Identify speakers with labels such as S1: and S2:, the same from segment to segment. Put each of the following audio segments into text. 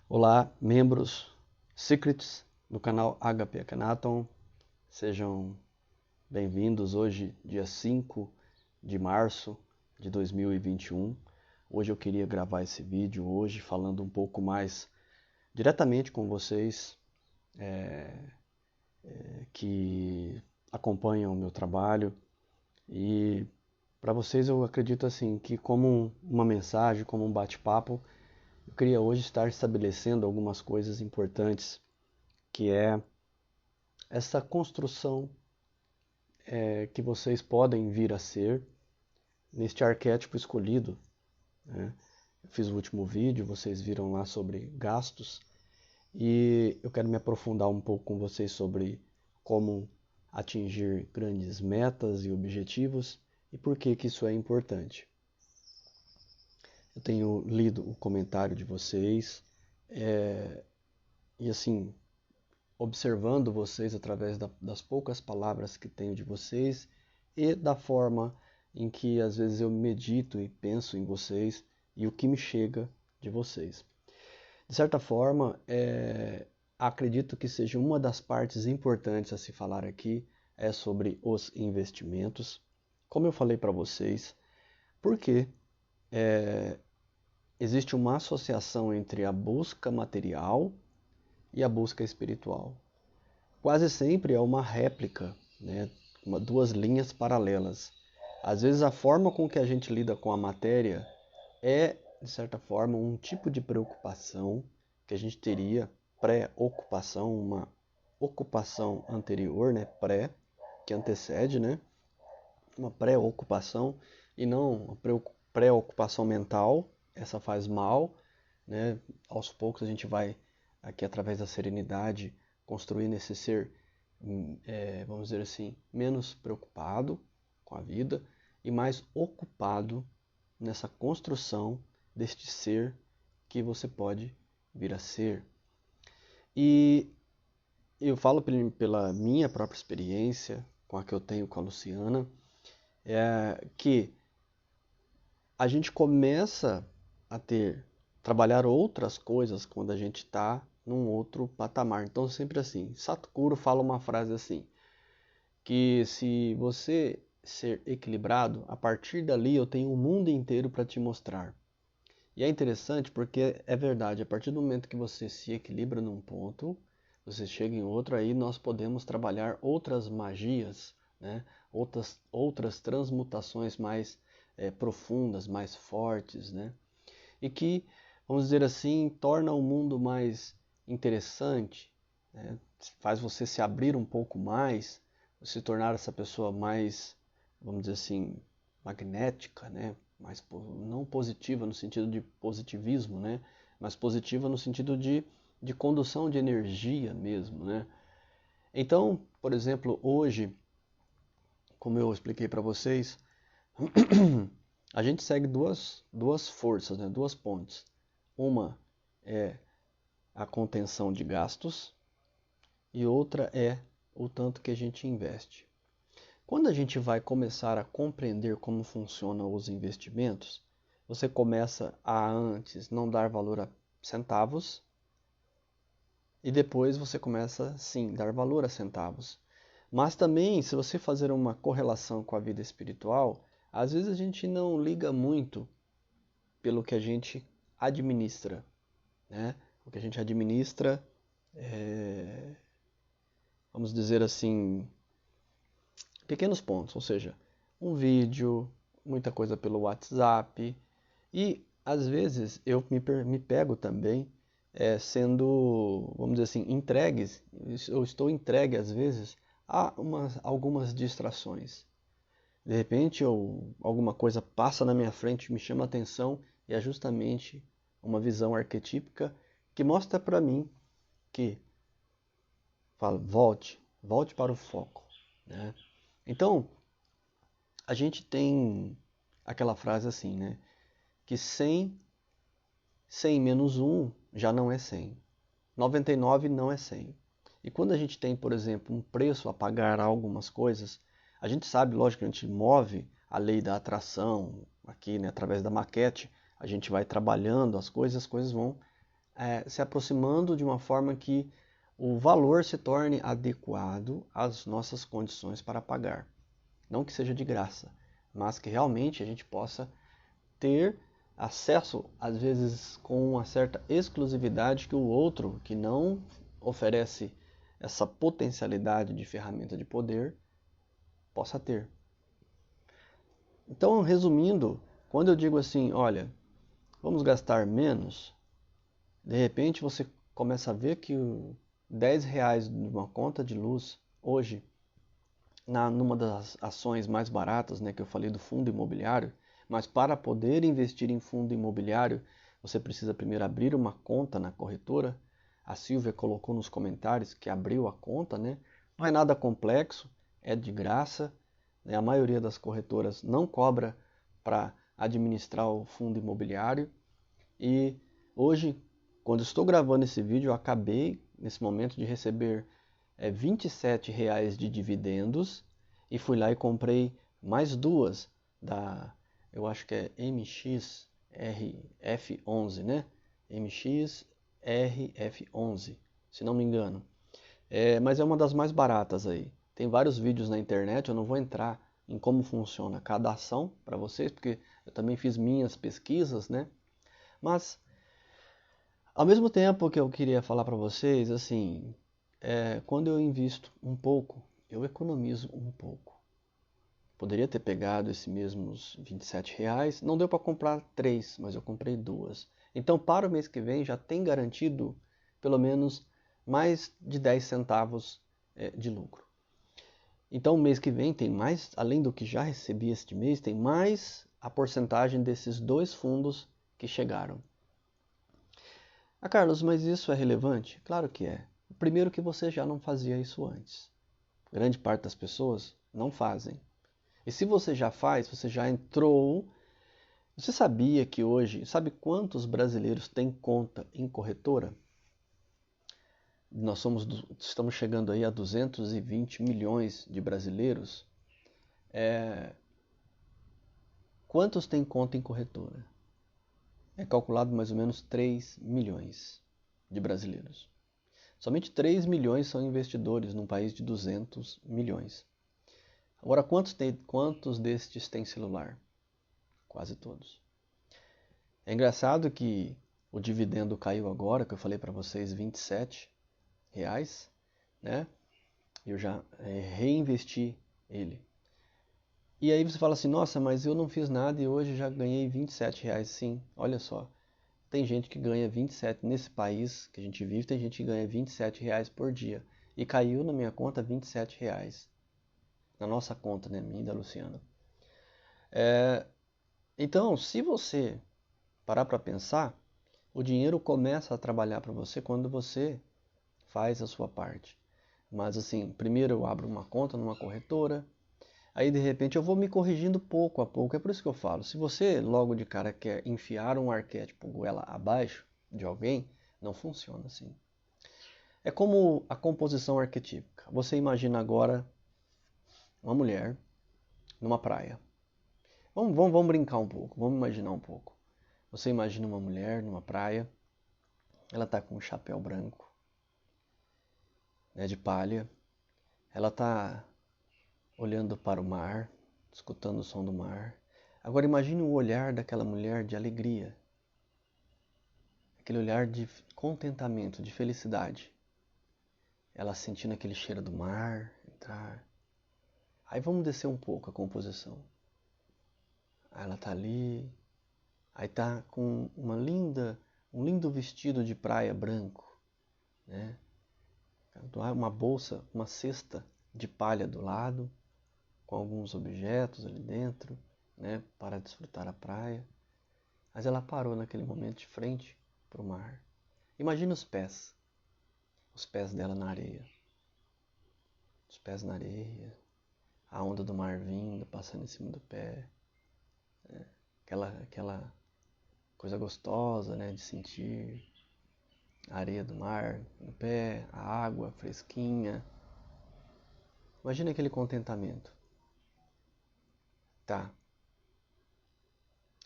S1: Olá, membros Secrets do canal HP Akhenaton, sejam bem-vindos. Hoje, dia 5 de março de 2021. Hoje eu queria gravar esse vídeo hoje falando um pouco mais diretamente com vocês que acompanham o meu trabalho, e para vocês eu acredito assim que como uma mensagem, como um bate-papo, eu queria hoje estar estabelecendo algumas coisas importantes, que é essa construção que vocês podem vir a ser neste arquétipo escolhido, né? Eu fiz o último vídeo, vocês viram lá sobre gastos, e eu quero me aprofundar um pouco com vocês sobre como atingir grandes metas e objetivos e por que que isso é importante. Eu tenho lido o comentário de vocês e assim, observando vocês através das poucas palavras que tenho de vocês e da forma em que às vezes eu medito e penso em vocês e o que me chega de vocês. De certa forma, acredito que seja uma das partes importantes a se falar aqui é sobre os investimentos. Como eu falei para vocês, porque existe uma associação entre a busca material e a busca espiritual. Quase sempre é uma réplica, né? Duas linhas paralelas. Às vezes a forma com que a gente lida com a matéria é, de certa forma, um tipo de preocupação que a gente teria, pré-ocupação, uma ocupação anterior, né? Que antecede, né? Uma pré-ocupação e não uma pré-ocupação mental, essa faz mal, né? Aos poucos a gente vai, aqui através da serenidade, construindo esse ser, vamos dizer assim, menos preocupado com a vida e mais ocupado nessa construção deste ser que você pode vir a ser. E eu falo pela minha própria experiência, com a que eu tenho com a Luciana, que a gente começa a trabalhar outras coisas quando a gente está num outro patamar. Então, sempre assim, Sadhguru fala uma frase assim, que se você ser equilibrado, a partir dali eu tenho o mundo inteiro para te mostrar. E é interessante porque é verdade, a partir do momento que você se equilibra num ponto, você chega em outro, aí nós podemos trabalhar outras magias, né? Outras transmutações mais profundas, mais fortes, né? E que, vamos dizer assim, torna o mundo mais interessante, né? Faz você se abrir um pouco mais, se tornar essa pessoa mais, vamos dizer assim, magnética, né? Mais não positiva no sentido de positivismo, né? Mas positiva no sentido de condução de energia mesmo, né? Então, por exemplo, hoje, como eu expliquei para vocês, a gente segue duas forças, né? Duas pontes. Uma é a contenção de gastos e outra é o tanto que a gente investe. Quando a gente vai começar a compreender como funcionam os investimentos, você começa a antes não dar valor a centavos e depois você começa sim dar valor a centavos. Mas também, se você fazer uma correlação com a vida espiritual, às vezes a gente não liga muito pelo que a gente administra, né? O que a gente administra, vamos dizer assim, pequenos pontos, ou seja, um vídeo, muita coisa pelo WhatsApp, e às vezes eu me pego também sendo, vamos dizer assim, entregues, eu estou entregue às vezes a algumas distrações. De repente alguma coisa passa na minha frente, me chama a atenção e é justamente uma visão arquetípica que mostra para mim que fala, volte para o foco, né? Então, a gente tem aquela frase assim, né? Que 100 menos 1 já não é 100. 99 não é 100. E quando a gente tem, por exemplo, um preço a pagar a algumas coisas, a gente sabe, lógico, que a gente move a lei da atração aqui, né, através da maquete, a gente vai trabalhando as coisas vão se aproximando de uma forma que o valor se torne adequado às nossas condições para pagar. Não que seja de graça, mas que realmente a gente possa ter acesso, às vezes com uma certa exclusividade que o outro, que não oferece essa potencialidade de ferramenta de poder, possa ter. Então, resumindo, quando eu digo assim, olha, vamos gastar menos, de repente você começa a ver que R$ 10 de uma conta de luz hoje, numa das ações mais baratas, né, que eu falei do fundo imobiliário, mas para poder investir em fundo imobiliário, você precisa primeiro abrir uma conta na corretora. A Silvia colocou nos comentários que abriu a conta, né? Não é nada complexo, é de graça, né? A maioria das corretoras não cobra para administrar o fundo imobiliário. E hoje, quando estou gravando esse vídeo, eu acabei, nesse momento, de receber R$ 27 de dividendos e fui lá e comprei mais duas eu acho que é MXRF11, né? MXRF11, se não me engano. Mas é uma das mais baratas aí. Tem vários vídeos na internet, eu não vou entrar em como funciona cada ação para vocês, porque eu também fiz minhas pesquisas, né? Mas, ao mesmo tempo que eu queria falar para vocês, assim, quando eu invisto um pouco, eu economizo um pouco. Poderia ter pegado esses mesmos R$ 27, não deu para comprar 3, mas eu comprei 2. Então, para o mês que vem, já tem garantido pelo menos mais de 10 centavos de lucro. Então, o mês que vem tem mais, além do que já recebi este mês, tem mais a porcentagem desses 2 fundos que chegaram. Ah, Carlos, mas isso é relevante? Claro que é. Primeiro que você já não fazia isso antes. Grande parte das pessoas não fazem. E se você já faz, você já entrou. Você sabia que hoje, sabe quantos brasileiros têm conta em corretora? Estamos chegando aí a 220 milhões de brasileiros. Quantos têm conta em corretora? É calculado mais ou menos 3 milhões de brasileiros. Somente 3 milhões são investidores num país de 200 milhões. Agora, quantos destes têm celular? Quase todos. É engraçado que o dividendo caiu agora, que eu falei para vocês, R$ 27, né? Eu já reinvesti ele. E aí você fala assim, nossa, mas eu não fiz nada e hoje já ganhei R$ 27. Sim, olha só. Tem gente que ganha 27 nesse país que a gente vive, tem gente que ganha R$ 27 por dia. E caiu na minha conta R$ 27. Na nossa conta, né? Minha e da Luciana. Então, se você parar para pensar, o dinheiro começa a trabalhar para você quando você faz a sua parte. Mas assim, primeiro eu abro uma conta numa corretora, aí de repente eu vou me corrigindo pouco a pouco. É por isso que eu falo, se você logo de cara quer enfiar um arquétipo goela abaixo de alguém, não funciona assim. É como a composição arquetípica. Você imagina agora uma mulher numa praia. Vamos brincar um pouco, vamos imaginar um pouco. Você imagina uma mulher numa praia, ela está com um chapéu branco, né, de palha, ela está olhando para o mar, escutando o som do mar. Agora imagine o olhar daquela mulher de alegria, aquele olhar de contentamento, de felicidade. Ela sentindo aquele cheiro do mar entrar. Aí vamos descer um pouco a composição. Aí ela está ali, aí está com um lindo vestido de praia branco, né? Uma bolsa, uma cesta de palha do lado, com alguns objetos ali dentro, né, para desfrutar a praia. Mas ela parou naquele momento de frente para o mar. Imagina os pés dela na areia. Os pés na areia, a onda do mar vindo, passando em cima do pé. Né? Aquela coisa gostosa, né, de sentir a areia do mar no pé, a água fresquinha. Imagina aquele contentamento. Tá.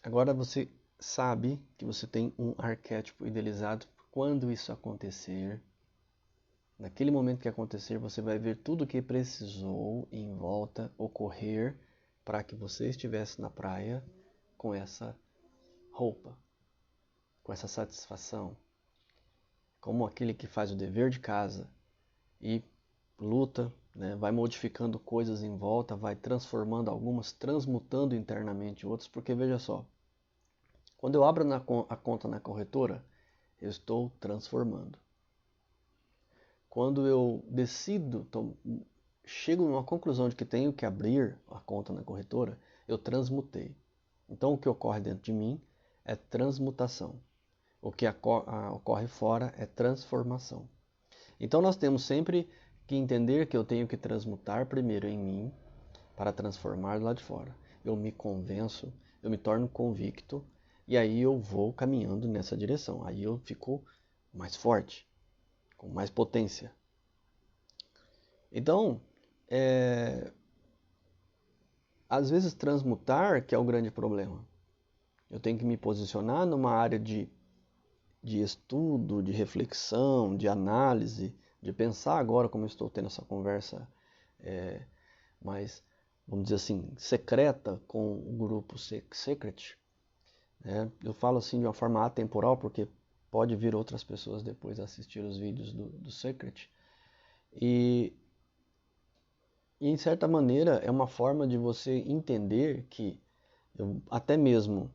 S1: Agora você sabe que você tem um arquétipo idealizado quando isso acontecer, naquele momento que acontecer, você vai ver tudo o que precisou em volta ocorrer para que você estivesse na praia com essa roupa, com essa satisfação, como aquele que faz o dever de casa e luta, né, vai modificando coisas em volta, vai transformando algumas, transmutando internamente outras, porque veja só, quando eu abro a conta na corretora, eu estou transformando. Quando eu decido, chego numa conclusão de que tenho que abrir a conta na corretora, eu transmutei. Então o que ocorre dentro de mim é transmutação. O que ocorre fora é transformação. Então nós temos sempre que entender que eu tenho que transmutar primeiro em mim para transformar lá de fora. Eu me convenço, eu me torno convicto e aí eu vou caminhando nessa direção. Aí eu fico mais forte, com mais potência. Então, às vezes transmutar que é o grande problema. Eu tenho que me posicionar numa área de estudo, de reflexão, de análise, de pensar agora como eu estou tendo essa conversa mais, vamos dizer assim, secreta com o grupo Secret. Eu falo assim de uma forma atemporal porque pode vir outras pessoas depois assistir os vídeos do Secret. E em certa maneira é uma forma de você entender que até mesmo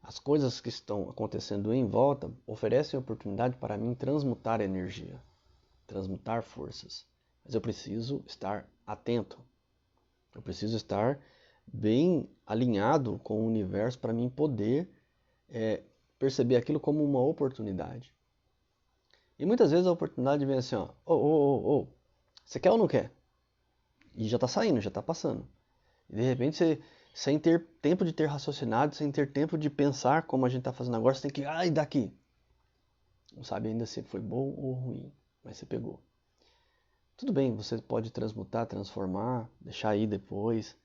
S1: as coisas que estão acontecendo em volta oferecem oportunidade para mim transmutar energia, transmutar forças. Mas eu preciso estar atento. Eu preciso estar bem alinhado com o universo para mim poder perceber aquilo como uma oportunidade. E muitas vezes a oportunidade vem assim, ó, você quer ou não quer? E já está saindo, já está passando. E de repente você, sem ter tempo de ter raciocinado, sem ter tempo de pensar como a gente está fazendo agora, você tem que ir, e daqui. Não sabe ainda se foi bom ou ruim, mas você pegou. Tudo bem, você pode transmutar, transformar, deixar aí depois.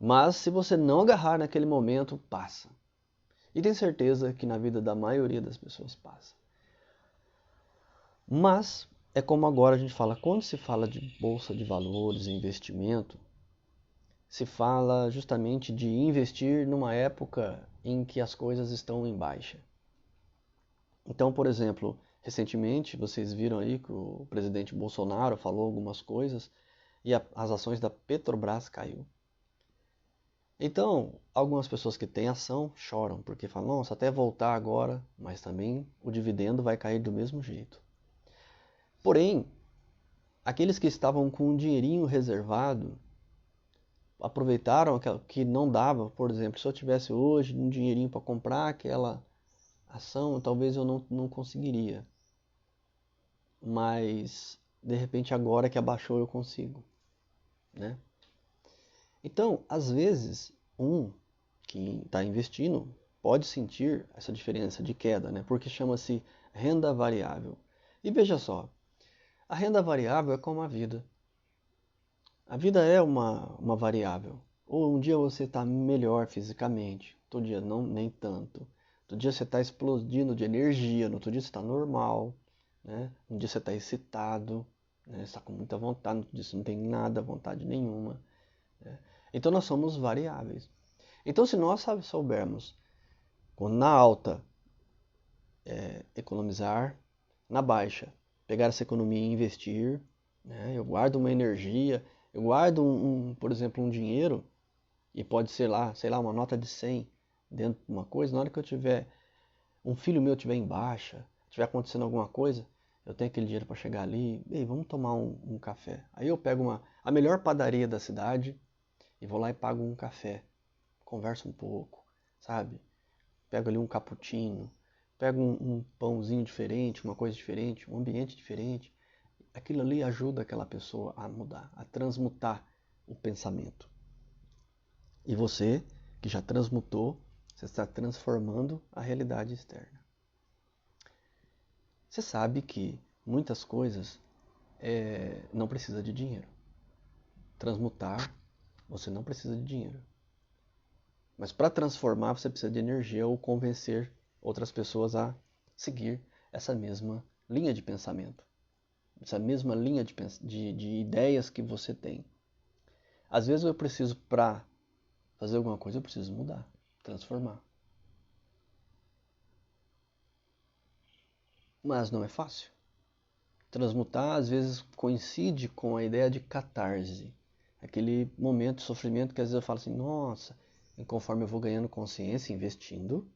S1: Mas se você não agarrar naquele momento, passa. E tenho certeza que na vida da maioria das pessoas passa. Mas é como agora a gente fala, quando se fala de bolsa de valores, investimento, se fala justamente de investir numa época em que as coisas estão em baixa. Então, por exemplo, recentemente vocês viram aí que o presidente Bolsonaro falou algumas coisas e as ações da Petrobras caiu. Então, algumas pessoas que têm ação choram, porque falam, nossa, até voltar agora, mas também o dividendo vai cair do mesmo jeito. Porém, aqueles que estavam com um dinheirinho reservado, aproveitaram que não dava, por exemplo, se eu tivesse hoje um dinheirinho para comprar aquela ação, talvez eu não conseguiria. Mas, de repente, agora que abaixou eu consigo, né? Então, às vezes, que está investindo pode sentir essa diferença de queda, né? Porque chama-se renda variável. E veja só, a renda variável é como a vida. A vida é uma variável. Ou um dia você está melhor fisicamente, outro dia não, nem tanto. Outro dia você está explodindo de energia, no outro dia você está normal, né? Um dia você está excitado, né? Você está com muita vontade, no outro dia você não tem nada, vontade nenhuma. Né? Então nós somos variáveis. Então se nós soubermos, na alta, economizar, na baixa, pegar essa economia e investir, né? Eu guardo uma energia, eu guardo, por exemplo, um dinheiro, e pode ser lá, sei lá, uma nota de 100 dentro de uma coisa, na hora que eu tiver, um filho meu tiver em baixa, tiver acontecendo alguma coisa, eu tenho aquele dinheiro para chegar ali, ei, vamos tomar um café. Aí eu pego a melhor padaria da cidade e vou lá e pago um café, converso um pouco, sabe? Pego ali um cappuccino, pego um pãozinho diferente, uma coisa diferente, um ambiente diferente. Aquilo ali ajuda aquela pessoa a mudar, a transmutar o pensamento. E você, que já transmutou, você está transformando a realidade externa. Você sabe que muitas coisas não precisa de dinheiro. Transmutar, você não precisa de dinheiro. Mas para transformar, você precisa de energia ou convencer outras pessoas a seguir essa mesma linha de pensamento, essa mesma linha de ideias que você tem. Às vezes eu preciso, para fazer alguma coisa, eu preciso mudar, transformar. Mas não é fácil. Transmutar às vezes coincide com a ideia de catarse. Aquele momento de sofrimento que às vezes eu falo assim, nossa, e conforme eu vou ganhando consciência, investindo,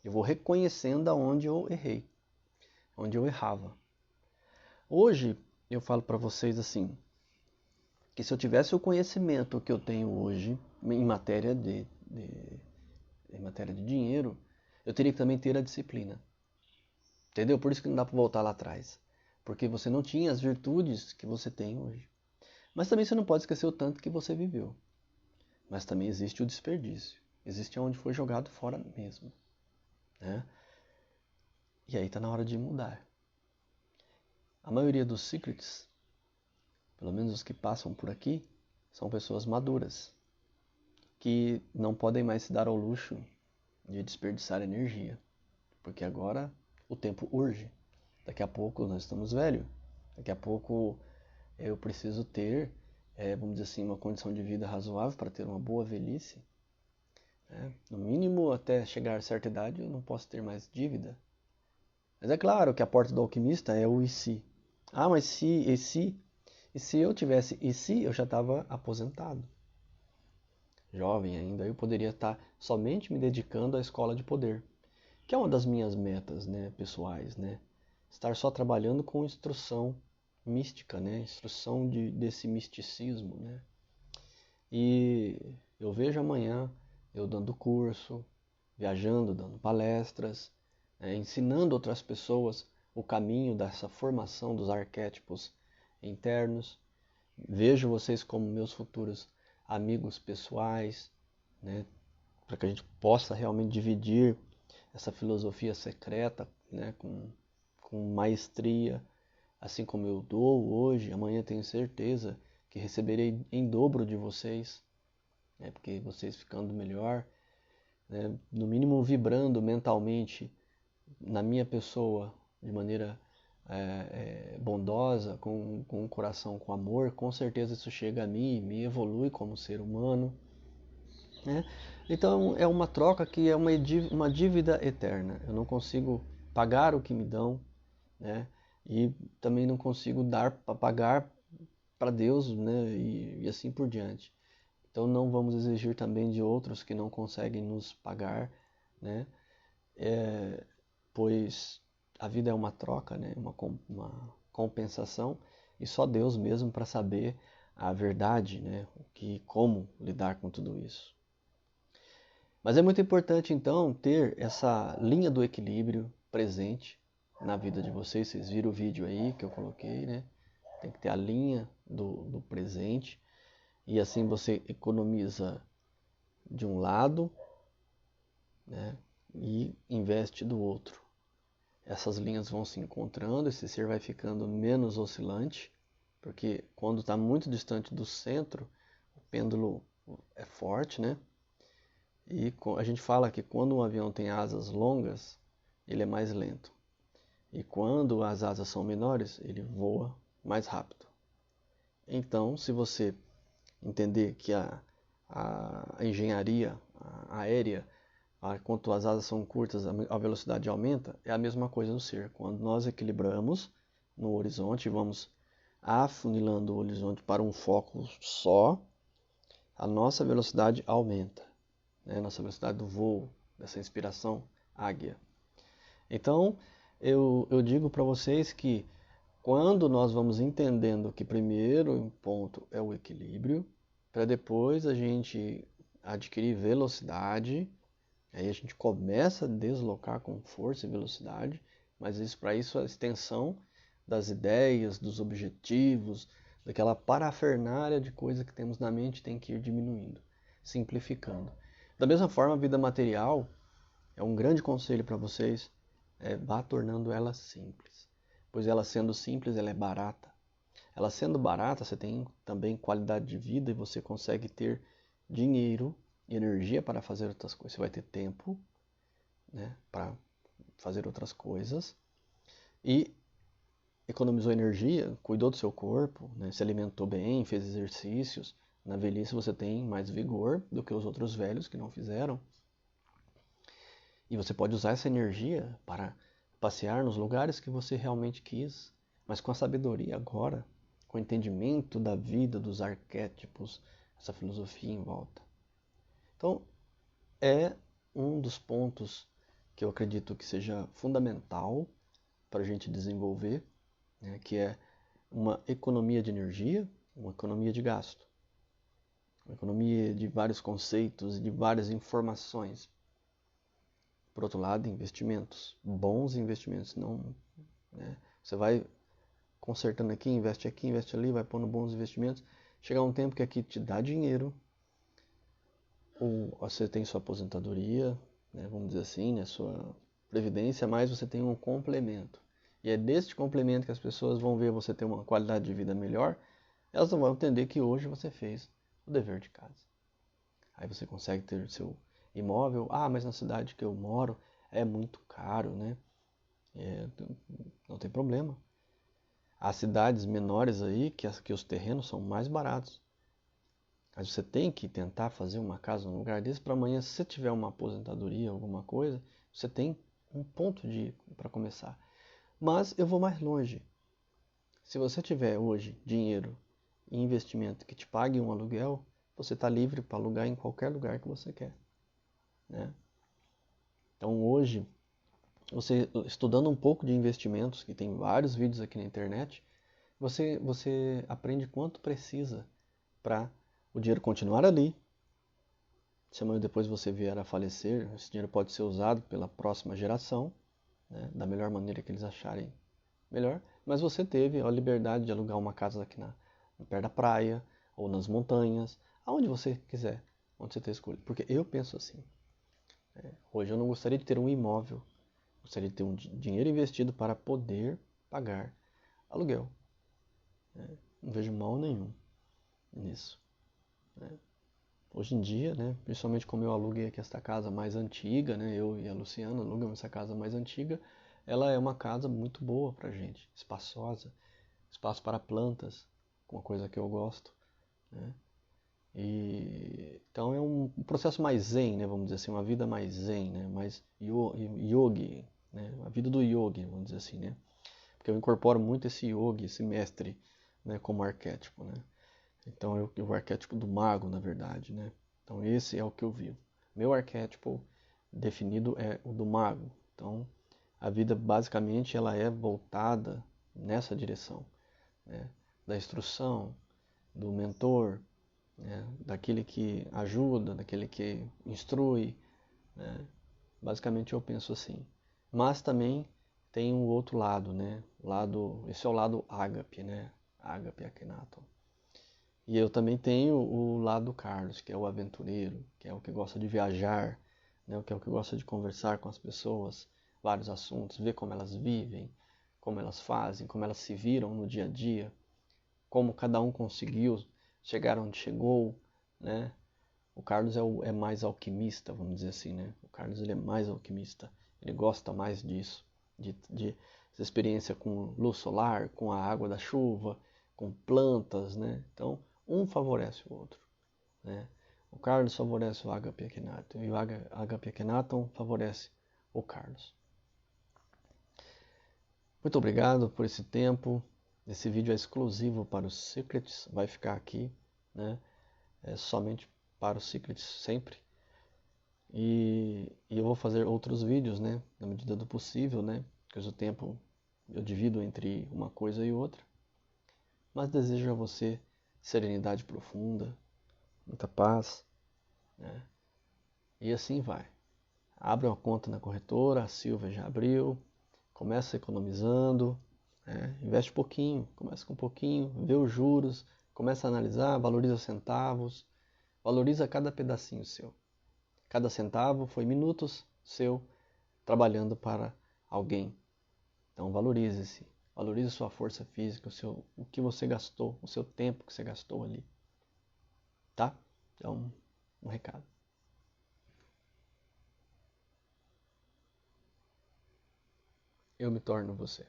S1: eu vou reconhecendo aonde eu errei, onde eu errava. Hoje eu falo para vocês assim, que se eu tivesse o conhecimento que eu tenho hoje em matéria de dinheiro, eu teria que também ter a disciplina. Entendeu? Por isso que não dá para voltar lá atrás. Porque você não tinha as virtudes que você tem hoje. Mas também você não pode esquecer o tanto que você viveu. Mas também existe o desperdício. Existe onde foi jogado fora mesmo. Né? E aí está na hora de mudar. A maioria dos secrets, pelo menos os que passam por aqui, são pessoas maduras. Que não podem mais se dar ao luxo de desperdiçar energia. Porque agora o tempo urge. Daqui a pouco nós estamos velhos. Daqui a pouco eu preciso ter, vamos dizer assim, uma condição de vida razoável para ter uma boa velhice. No mínimo, até chegar a certa idade, eu não posso ter mais dívida. Mas é claro que a porta do alquimista é o e se. Ah, mas e se eu tivesse e se eu já estava aposentado? Jovem ainda, eu poderia estar somente me dedicando à escola de poder, que é uma das minhas metas, né, pessoais, né? Estar só trabalhando com instrução mística, né? Instrução desse misticismo, né? E eu vejo amanhã eu dando curso, viajando, dando palestras, ensinando outras pessoas o caminho dessa formação dos arquétipos internos. Vejo vocês como meus futuros amigos pessoais, né? Para que a gente possa realmente dividir essa filosofia secreta, né? Com maestria, assim como eu dou hoje, amanhã tenho certeza que receberei em dobro de vocês, né? Porque vocês ficando melhor, né? No mínimo vibrando mentalmente na minha pessoa de maneira bondosa, com um coração com amor, com certeza isso chega a mim, me evolui como ser humano, né? Então é uma troca que é uma dívida eterna. Eu não consigo pagar o que me dão, né? E também não consigo dar para pagar para Deus, né? E assim por diante. Então não vamos exigir também de outros que não conseguem nos pagar, né? Pois a vida é uma troca, né? Uma compensação, e só Deus mesmo para saber a verdade, né? Como lidar com tudo isso. Mas é muito importante então ter essa linha do equilíbrio presente na vida de vocês. Vocês viram o vídeo aí que eu coloquei, né? Tem que ter a linha do presente, e assim você economiza de um lado, né? E investe do outro. Essas linhas vão se encontrando, esse ser vai ficando menos oscilante, porque quando está muito distante do centro, o pêndulo é forte, né? E a gente fala que quando um avião tem asas longas, ele é mais lento. E quando as asas são menores, ele voa mais rápido. Então, se você entender que a engenharia aérea, quanto as asas são curtas, a velocidade aumenta, é a mesma coisa no ser. Quando nós equilibramos no horizonte, vamos afunilando o horizonte para um foco só, a nossa velocidade aumenta, né? Nossa velocidade do voo, dessa inspiração águia. Então, eu digo para vocês que quando nós vamos entendendo que primeiro ponto é o equilíbrio, para depois a gente adquirir velocidade, aí a gente começa a deslocar com força e velocidade, mas para isso a extensão das ideias, dos objetivos, daquela parafernália de coisa que temos na mente tem que ir diminuindo, simplificando. Da mesma forma, a vida material é um grande conselho para vocês, vá tornando ela simples, pois ela sendo simples, ela é barata. Ela sendo barata, você tem também qualidade de vida e você consegue ter dinheiro e energia para fazer outras coisas. Você vai ter tempo, né, para fazer outras coisas. e economizou energia, cuidou do seu corpo, né? Se alimentou bem, fez exercícios. Na velhice você tem mais vigor do que os outros velhos que não fizeram. E você pode usar essa energia para passear nos lugares que você realmente quis, mas com a sabedoria agora, com o entendimento da vida, dos arquétipos, essa filosofia em volta. Então, é um dos pontos que eu acredito que seja fundamental para a gente desenvolver, né, que é uma economia de energia, uma economia de gasto, uma economia de vários conceitos e de várias informações. Por outro lado, investimentos, bons investimentos, não, né, você vai consertando aqui, investe ali, vai pondo bons investimentos, chegar um tempo que aqui te dá dinheiro, ou você tem sua aposentadoria, né, vamos dizer assim, né, sua previdência, mas você tem um complemento. E é deste complemento que as pessoas vão ver você ter uma qualidade de vida melhor, elas não vão entender que hoje você fez o dever de casa. Aí você consegue ter seu imóvel, mas na cidade que eu moro é muito caro, né? Não tem problema. Há cidades menores aí que os terrenos são mais baratos. Mas você tem que tentar fazer uma casa num lugar desse para amanhã, se você tiver uma aposentadoria, alguma coisa, você tem um ponto de para começar. Mas eu vou mais longe. Se você tiver hoje dinheiro e investimento que te pague um aluguel, você está livre para alugar em qualquer lugar que você quer, né? Então hoje, você estudando um pouco de investimentos, que tem vários vídeos aqui na internet, você aprende quanto precisa para o dinheiro continuar ali. Se amanhã depois você vier a falecer, esse dinheiro pode ser usado pela próxima geração, né, da melhor maneira que eles acharem melhor, mas você teve a liberdade de alugar uma casa aqui perto da praia, ou nas montanhas, aonde você quiser, onde você ter escolhido. Porque eu penso assim, hoje eu não gostaria de ter um imóvel, gostaria de ter um dinheiro investido para poder pagar aluguel. Não vejo mal nenhum nisso. Hoje em dia, né, principalmente como eu aluguei aqui esta casa mais antiga, né, eu e a Luciana alugamos essa casa mais antiga, ela é uma casa muito boa pra gente, espaçosa, espaço para plantas, uma coisa que eu gosto, né? Então é um processo mais zen, né, vamos dizer assim, uma vida mais zen, né, mais yogi, né, a vida do yogi, vamos dizer assim, né? Porque eu incorporo muito esse yogi, esse mestre, né, como arquétipo, né? Então é o arquétipo do mago, na verdade, né? Então esse é o que eu vivo. Meu arquétipo definido é o do mago. Então a vida basicamente ela é voltada nessa direção, né? Da instrução, do mentor, né? Daquele que ajuda, daquele que instrui, né? Basicamente eu penso assim. Mas também tem um outro lado, né? Esse é o lado ágape, né? Ágape Akhenaton. E eu também tenho o lado Carlos, que é o aventureiro, que é o que gosta de viajar, né, que é o que gosta de conversar com as pessoas, vários assuntos, ver como elas vivem, como elas fazem, como elas se viram no dia a dia, como cada um conseguiu chegar onde chegou, né? O Carlos é mais alquimista, vamos dizer assim, né? O Carlos ele é mais alquimista, ele gosta mais disso, de essa experiência com luz solar, com a água da chuva, com plantas, né? Então, um favorece o outro, né? O Carlos favorece o Agape Akhenaton e o Agape Akhenaton favorece o Carlos. Muito obrigado por esse tempo. Esse vídeo é exclusivo para os Secrets, vai ficar aqui, né? É somente para os Secrets sempre. E eu vou fazer outros vídeos, né? Na medida do possível, né? Porque o tempo eu divido entre uma coisa e outra. Mas desejo a você serenidade profunda, muita paz, né? E assim vai. Abre uma conta na corretora, a Silvia já abriu, começa economizando, né? Investe pouquinho, começa com um pouquinho, vê os juros, começa a analisar, valoriza os centavos, valoriza cada pedacinho seu. Cada centavo foi minutos seu trabalhando para alguém. Então valorize-se, valorize sua força física, o que você gastou, o seu tempo que você gastou ali. Tá? Então, um recado. Eu me torno você.